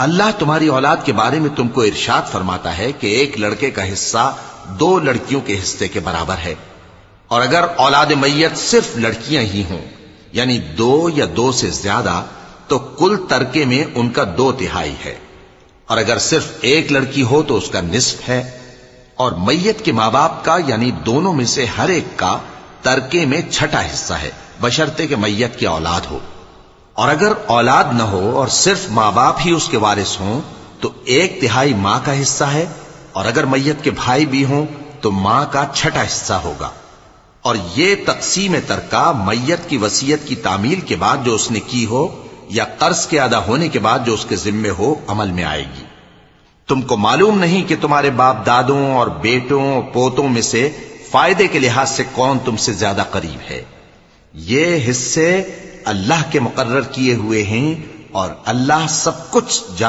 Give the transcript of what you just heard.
اللہ تمہاری اولاد کے بارے میں تم کو ارشاد فرماتا ہے کہ ایک لڑکے کا حصہ 2 لڑکیوں کے حصے کے برابر ہے، اور اگر اولاد میت صرف لڑکیاں ہی ہوں یعنی 2 یا 2 سے زیادہ تو کل ترکے میں ان کا 2/3 ہے، اور اگر صرف ایک لڑکی ہو تو اس کا نصف ہے، اور میت کے ماں باپ کا یعنی دونوں میں سے ہر ایک کا ترکے میں 6واں حصہ ہے، بشرطے کہ میت کی اولاد ہو، اور اگر اولاد نہ ہو اور صرف ماں باپ ہی اس کے وارث ہوں تو 1/3 ماں کا حصہ ہے، اور اگر میت کے بھائی بھی ہوں تو ماں کا 6واں حصہ ہوگا۔ اور یہ تقسیم ترکہ میت کی وصیت کی تعمیل کے بعد جو اس نے کی ہو یا قرض کے ادا ہونے کے بعد جو اس کے ذمے ہو عمل میں آئے گی۔ تم کو معلوم نہیں کہ تمہارے باپ دادوں اور بیٹوں اور پوتوں میں سے فائدے کے لحاظ سے کون تم سے زیادہ قریب ہے؟ یہ حصے اللہ کے مقرر کیے ہوئے ہیں اور اللہ سب کچھ